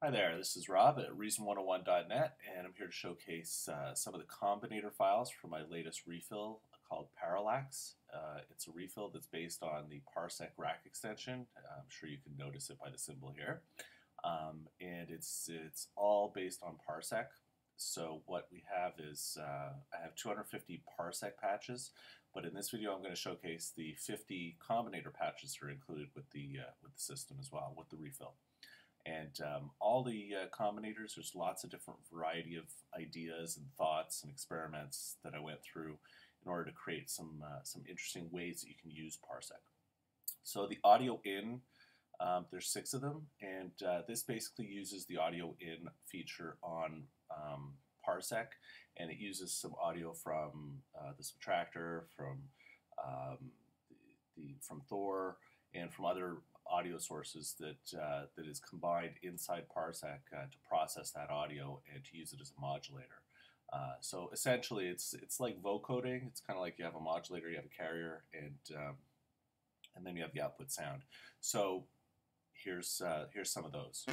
Hi there, this is Rob at Reason101.net, and I'm here to showcase some of the combinator files for my latest refill called Parallax. It's a refill that's based on the Parsec rack extension. I'm sure you can notice it by the symbol here. And it's all based on Parsec. So what we have is I have 250 Parsec patches, but in this video I'm going to showcase the 50 combinator patches that are included with the system as well, with the refill. And all the combinators, there's lots of different variety of ideas and thoughts and experiments that I went through in order to create some interesting ways that you can use Parsec. So the audio in, there's 6 of them, and this basically uses the audio in feature on Parsec, and it uses some audio from the Subtractor, from Thor, and from other audio sources that is combined inside Parsec to process that audio and to use it as a modulator. So essentially, it's like vocoding. It's kind of like you have a modulator, you have a carrier, and then you have the output sound. So here's some of those.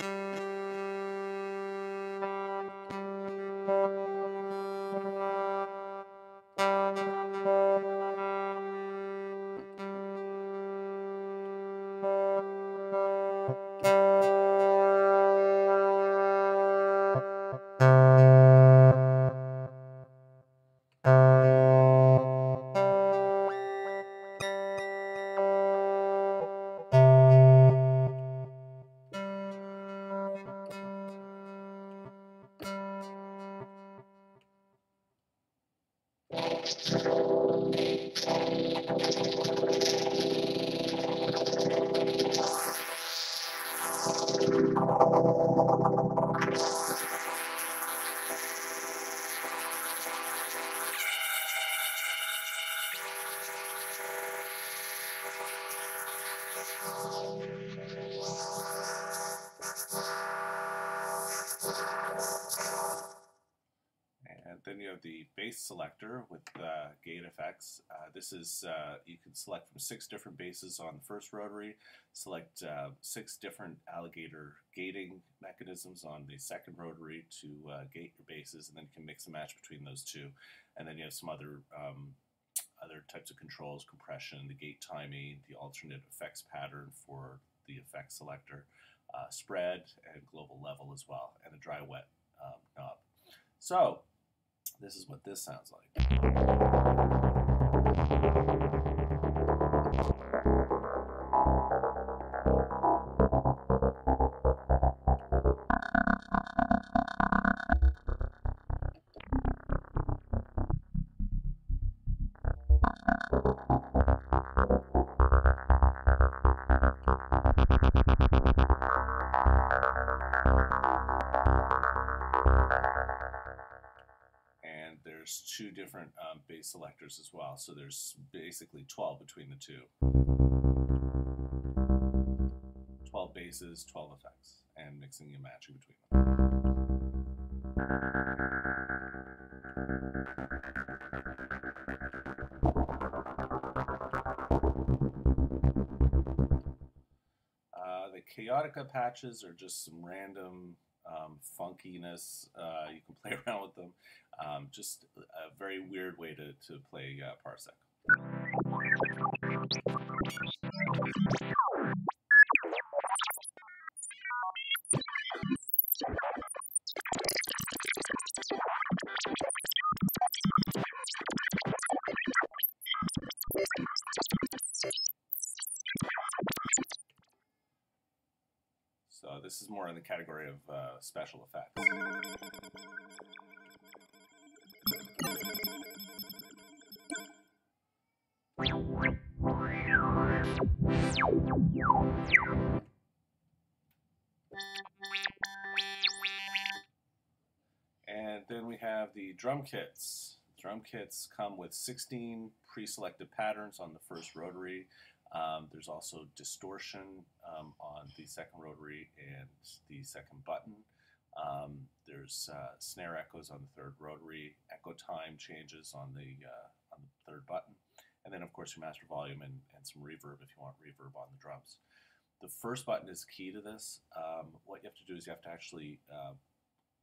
And then you have the bass selector with gate effects. This is, you can select from 6 different basses on the first rotary, select 6 different alligator gating mechanisms on the second rotary to gate your basses, and then you can mix and match between those two. And then you have some other types of controls: compression, the gate timing, the alternate effects pattern for the effect selector, spread, and global level as well, and a dry wet knob. So this is what this sounds like. There's 2 different bass selectors as well, so there's basically 12 between the two. 12 basses, 12 effects, and mixing and matching between them. The Chaotica patches are just some random funkiness. You can play around with them. Just a very weird way to play Parsec. So this is more in the category of special effects. And then we have the drum kits. Drum kits come with 16 pre-selected patterns on the first rotary. There's also distortion on the second rotary and the second button. There's snare echoes on the third rotary, echo time changes on the third button, and then of course your master volume and some reverb if you want reverb on the drums. The first button is key to this. What you have to do is you have to actually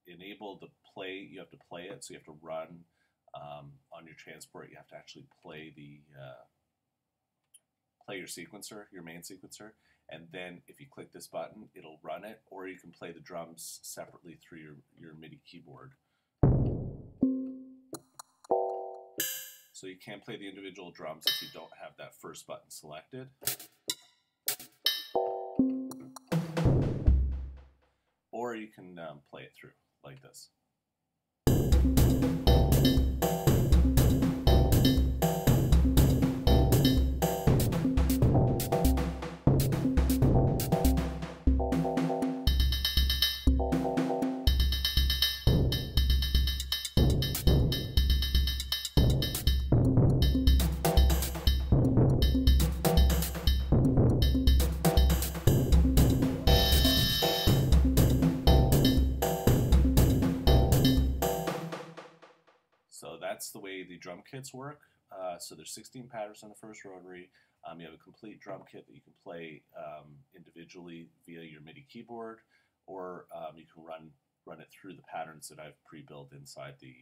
enable the play. You have to play it, so you have to run on your transport. You have to actually play the play your sequencer, your main sequencer, and then if you click this button, it'll run it, or you can play the drums separately through your MIDI keyboard. So you can't play the individual drums if you don't have that first button selected. Or you can play it through like this. So that's the way the drum kits work. So there's 16 patterns on the first rotary. You have a complete drum kit that you can play individually via your MIDI keyboard, or you can run it through the patterns that I've pre-built inside the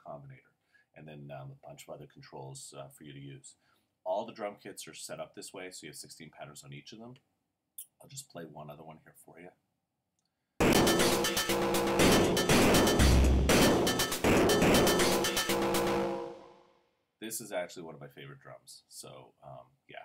combinator, and then a bunch of other controls for you to use. All the drum kits are set up this way, so you have 16 patterns on each of them. I'll just play one other one here for you. This is actually one of my favorite drums, so yeah.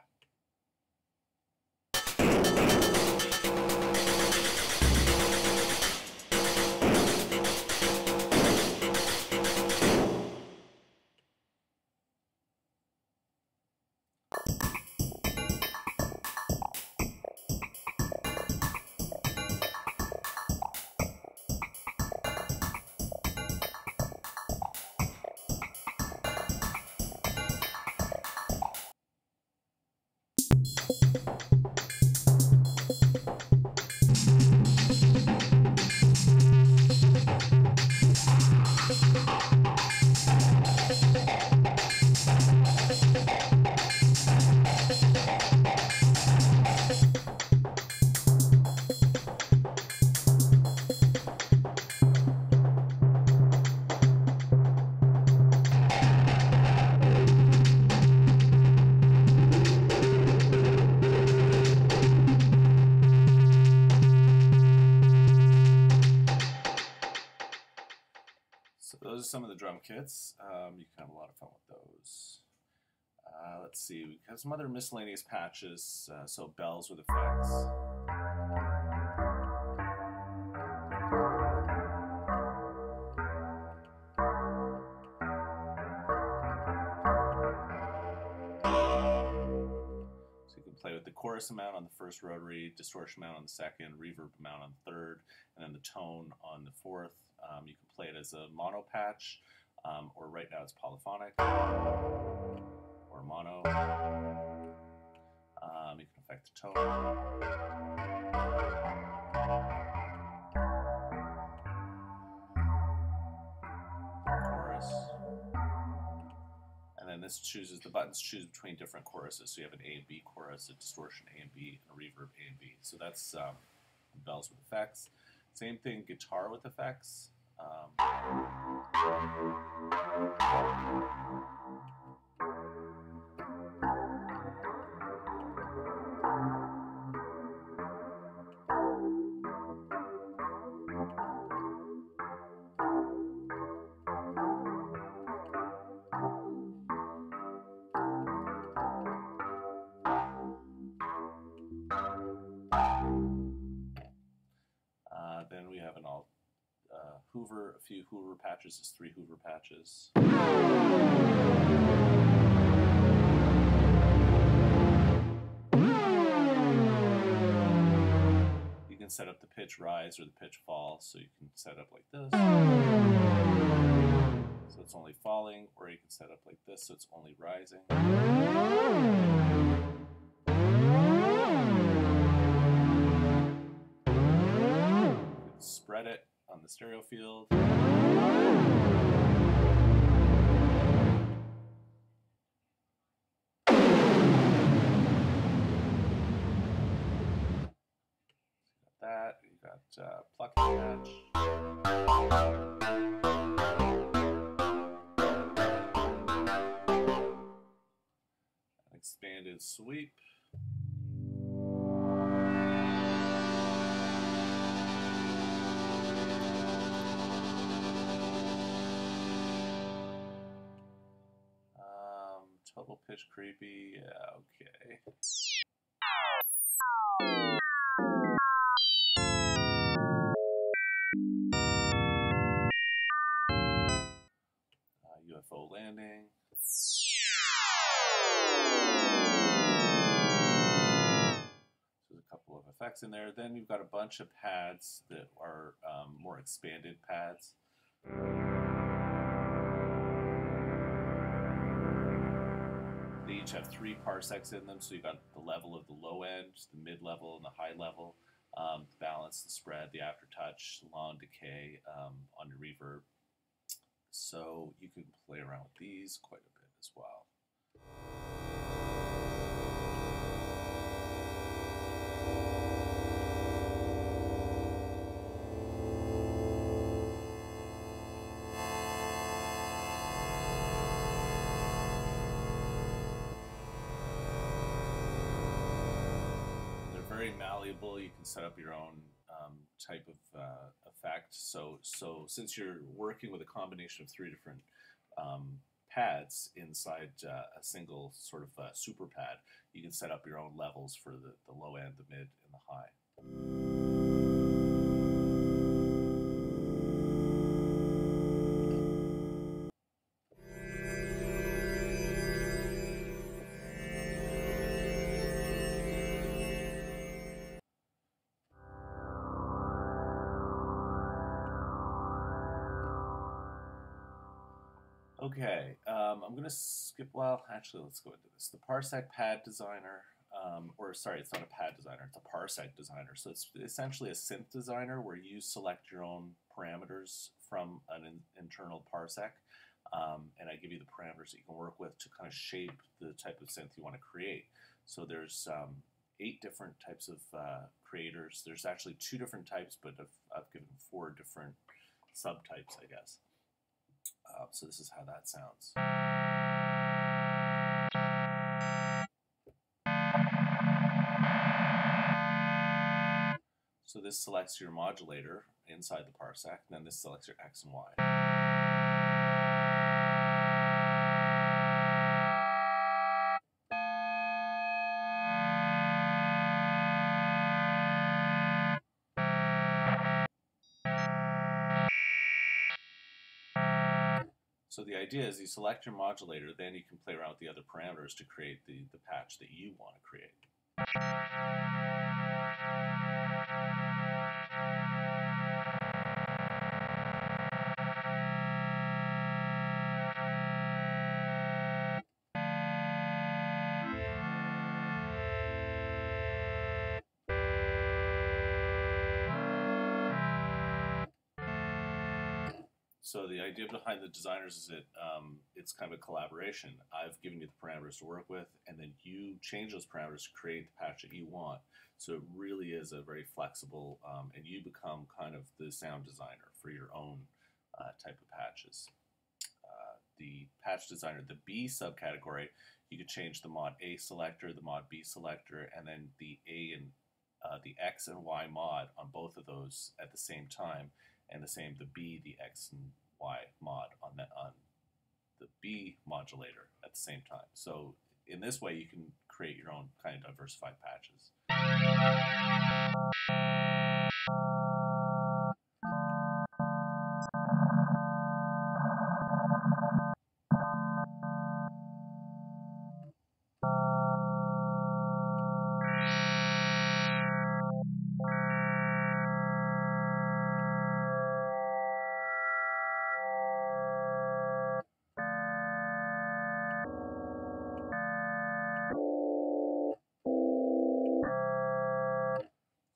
So those are some of the drum kits. You can have a lot of fun with those. Let's see, we have some other miscellaneous patches, so bells with effects. So you can play with the chorus amount on the first rotary, distortion amount on the second, reverb amount on the third, and then the tone on the fourth. You can play it as a mono patch, or right now it's polyphonic, or mono. You can affect the tone. Chorus. And then this chooses, the buttons choose between different choruses. So you have an A and B chorus, a distortion A and B, and a reverb A and B. So that's bells with effects. Same thing, guitar with effects. Then we have an Hoover, a few Hoover patches, is 3 Hoover patches. You can set up the pitch rise or the pitch fall, so you can set up like this. So it's only falling, or you can set up like this, so it's only rising. Spread it on the stereo field. pluck patch. Expanded sweep. Total pitch creepy, yeah, okay. UFO landing. So there's a couple of effects in there. Then you've got a bunch of pads that are more expanded pads. They each have 3 parsecs in them, so you've got the level of the low end, the mid-level, and the high level. The balance, the spread, the aftertouch, long decay on your reverb. So you can play around with these quite a bit as well. Very malleable. You can set up your own type of effect. So since you're working with a combination of 3 different pads inside a single sort of super pad, you can set up your own levels for the low end, the mid, and the high. Okay, I'm going to skip, well, actually, let's go into this. The Parsec Pad Designer, or sorry, it's not a pad designer, it's a Parsec designer. So it's essentially a synth designer where you select your own parameters from an internal Parsec, and I give you the parameters that you can work with to kind of shape the type of synth you want to create. So there's 8 different types of creators. There's actually 2 different types, but I've given 4 different subtypes, I guess. So this is how that sounds. So this selects your modulator inside the parsec, and then this selects your X and Y. So the idea is you select your modulator, then you can play around with the other parameters to create the patch that you want to create. So the idea behind the designers is that it's kind of a collaboration. I've given you the parameters to work with, and then you change those parameters to create the patch that you want. So it really is a very flexible, and you become kind of the sound designer for your own type of patches. The patch designer, the B subcategory, you could change the mod A selector, the mod B selector, and then the A and the X and Y mod on both of those at the same time. And the same, the B, the X, and Y mod on the B modulator at the same time. So in this way, you can create your own kind of diversified patches.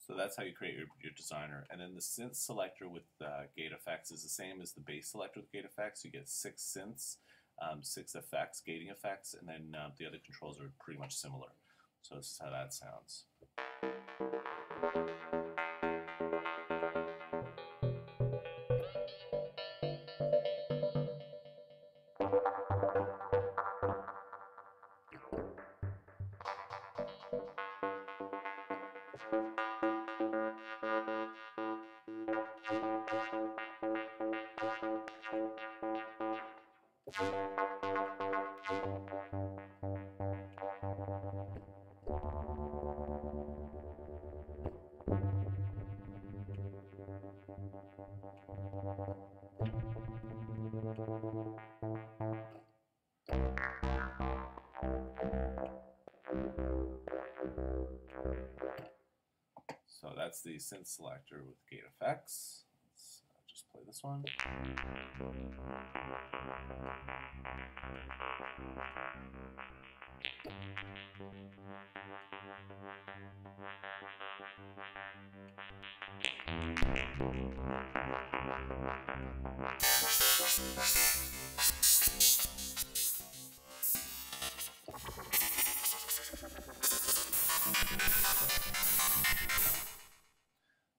So that's how you create your designer. And then the synth selector with gate effects is the same as the bass selector with gate effects. You get 6 synths, 6 effects, gating effects, and then the other controls are pretty much similar. So this is how that sounds. So that's the synth selector with gate effects. Let's just play this one.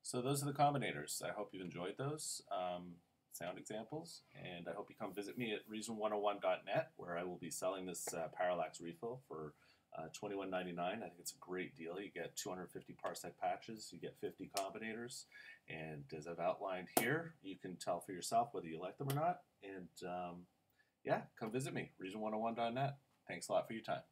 So those are the combinators. I hope you've enjoyed those sound examples, and I hope you come visit me at reason101.net, where I will be selling this Parallax refill for $21.99. I think it's a great deal. You get 250 parsec patches, you get 50 combinators, and as I've outlined here, you can tell for yourself whether you like them or not. And yeah, come visit me, reason101.net. Thanks a lot for your time.